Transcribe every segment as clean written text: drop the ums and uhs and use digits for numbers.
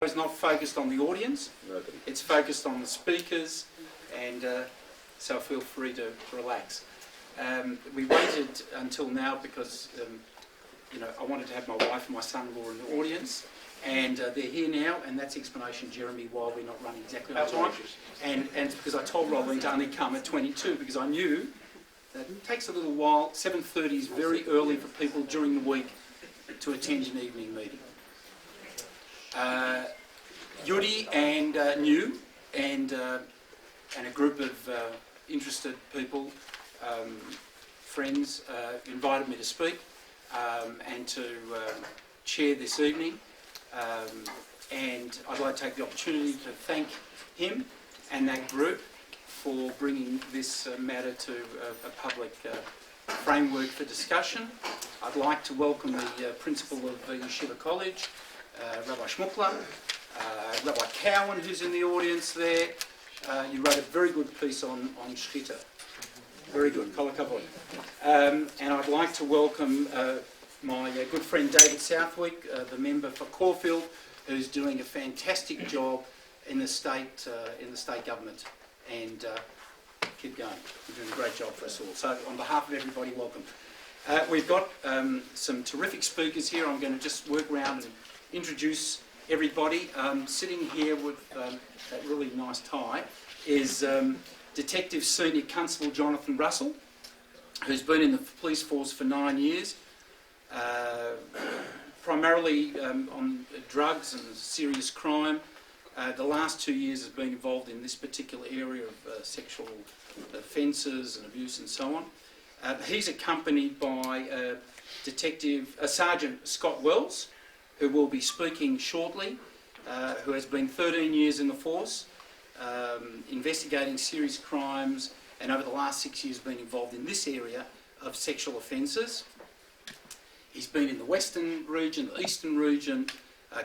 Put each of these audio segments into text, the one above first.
It's not focused on the audience, it's focused on the speakers, and so feel free to relax. We waited until now because I wanted to have my wife and my son-in-law in the audience, and they're here now, and that's the explanation, Jeremy, why we're not running exactly on time. And it's because I told Robin to only come at 22, because I knew that it takes a little while. 7:30 is very early for people during the week to attend an evening meeting. Yudi and New and a group of interested people, friends, invited me to speak and to chair this evening. And I'd like to take the opportunity to thank him and that group for bringing this matter to a public framework for discussion. I'd like to welcome the principal of Yeshiva College, Rabbi Shmukla, Rabbi Cowan, who's in the audience there. You wrote a very good piece on Shchita. Very good, kol hakavod. And I'd like to welcome my good friend David Southwick, the member for Caulfield, who's doing a fantastic job in the state government. And keep going. You're doing a great job for us all. So on behalf of everybody, welcome. We've got some terrific speakers here. I'm going to just work around and introduce everybody. Sitting here with that really nice tie is Detective Senior Constable Jonathan Russell, who's been in the police force for 9 years, primarily on drugs and serious crime. The last 2 years has been involved in this particular area of sexual offences and abuse and so on. He's accompanied by Sergeant Scott Wells, who will be speaking shortly, who has been 13 years in the force, investigating serious crimes, and over the last 6 years been involved in this area of sexual offences. He's been in the Western region, the Eastern region,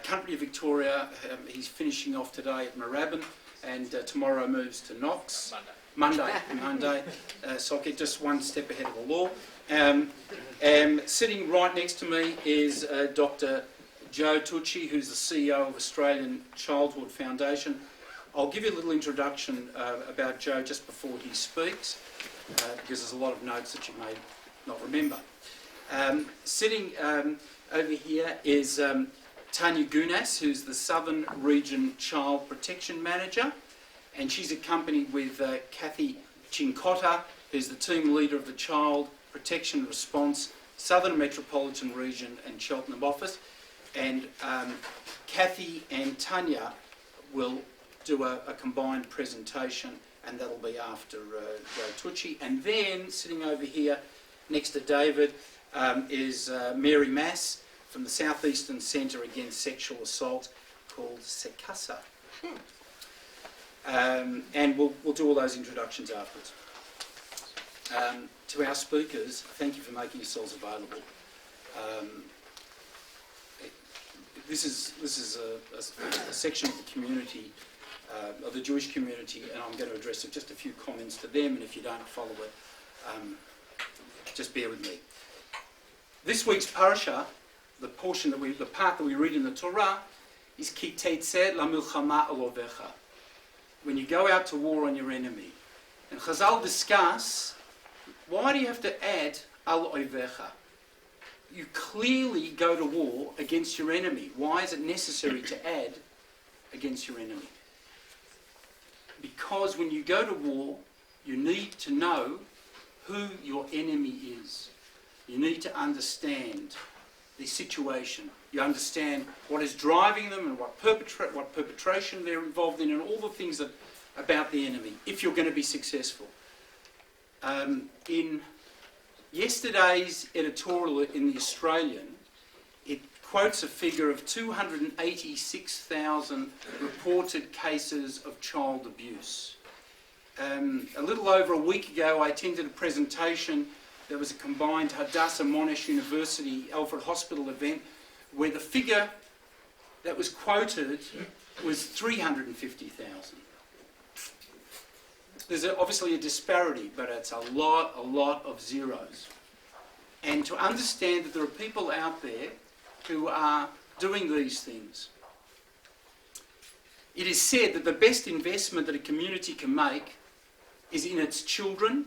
country of Victoria. He's finishing off today at Moorabbin, and tomorrow moves to Knox. Monday. So I'll get just one step ahead of the law. Sitting right next to me is Dr. Joe Tucci, who's the CEO of Australian Childhood Foundation. I'll give you a little introduction about Joe just before he speaks, because there's a lot of notes that you may not remember. Sitting over here is Tanya Gunas, who's the Southern Region Child Protection Manager, and she's accompanied with Kathy Chincotta, who's the team leader of the Child Protection Response Southern Metropolitan Region and Cheltenham Office. And Kathy and Tanya will do a combined presentation, and that'll be after Joe Tucci. And then sitting over here next to David is Mary Mass from the Southeastern Centre Against Sexual Assault, called SECASA. And we'll do all those introductions afterwards. To our speakers, thank you for making yourselves available. This is a section of the community, of the Jewish community, and I'm going to address just a few comments to them, and if you don't follow it, just bear with me. This week's parasha, the part that we read in the Torah, is Ki tetzeh lamilchama al ovecha. When you go out to war on your enemy. And Chazal discuss, why do you have to add al ovecha? You clearly go to war against your enemy. Why is it necessary to add against your enemy? Because when you go to war, you need to know who your enemy is. You need to understand the situation. You understand what is driving them and what perpetration they're involved in, and all the things about the enemy, if you're going to be successful. In yesterday's editorial in The Australian, it quotes a figure of 286,000 reported cases of child abuse. A little over a week ago, I attended a presentation. There was a combined Hadassah Monash University Alfred Hospital event where the figure that was quoted was 350,000. There's obviously a disparity, but it's a lot of zeros. And to understand that there are people out there who are doing these things, It is said that the best investment that a community can make is in its children,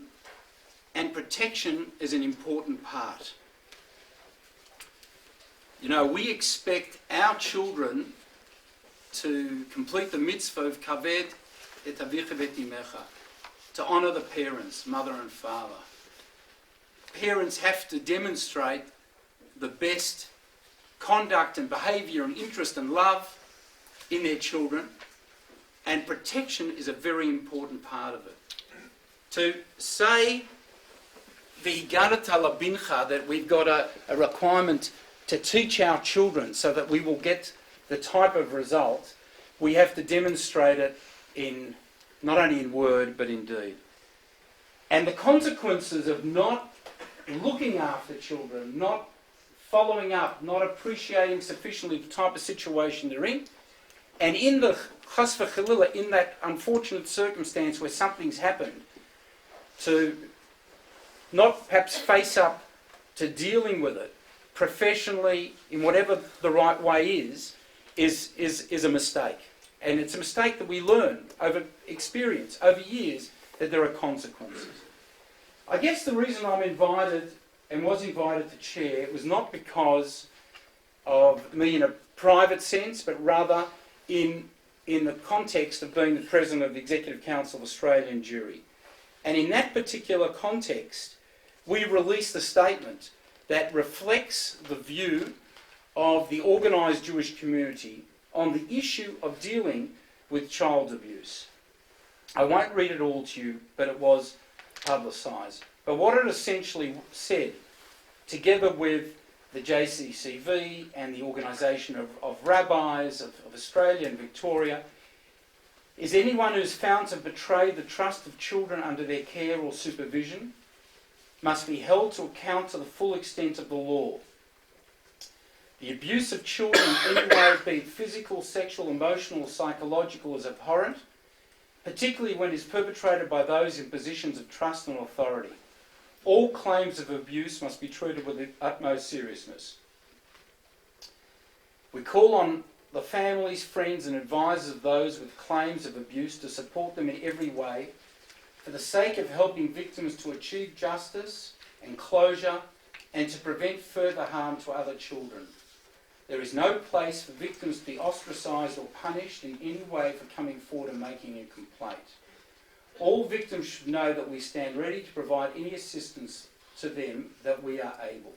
and protection is an important part. You know, we expect our children to complete the mitzvah of kaved et avicha v'et imecha, to honour the parents, mother and father. Parents have to demonstrate the best conduct and behaviour and interest and love in their children, and protection is a very important part of it. To say v'higarat ala bincha, that we've got a requirement to teach our children so that we will get the type of result, we have to demonstrate it in not only in word but in deed. And the consequences of not looking after children, not following up, not appreciating sufficiently the type of situation they're in, and in the chas v'chalila, in that unfortunate circumstance where something's happened, to not perhaps face up to dealing with it professionally in whatever the right way is a mistake. And it's a mistake that we learn over experience, over years, that there are consequences. I guess the reason I'm invited and was invited to chair was not because of me in a private sense, but rather in the context of being the President of the Executive Council of Australian Jury. And in that particular context, we released a statement that reflects the view of the organised Jewish community on the issue of dealing with child abuse. I won't read it all to you, but it was publicised. But what it essentially said, together with the JCCV and the Organisation of Rabbis of Australia and Victoria, is anyone who is found to betray the trust of children under their care or supervision must be held to account to the full extent of the law. The abuse of children in any way, be it physical, sexual, emotional or psychological, is abhorrent, particularly when it is perpetrated by those in positions of trust and authority. All claims of abuse must be treated with the utmost seriousness. We call on the families, friends and advisors of those with claims of abuse to support them in every way for the sake of helping victims to achieve justice and closure and to prevent further harm to other children. There is no place for victims to be ostracised or punished in any way for coming forward and making a complaint. All victims should know that we stand ready to provide any assistance to them that we are able.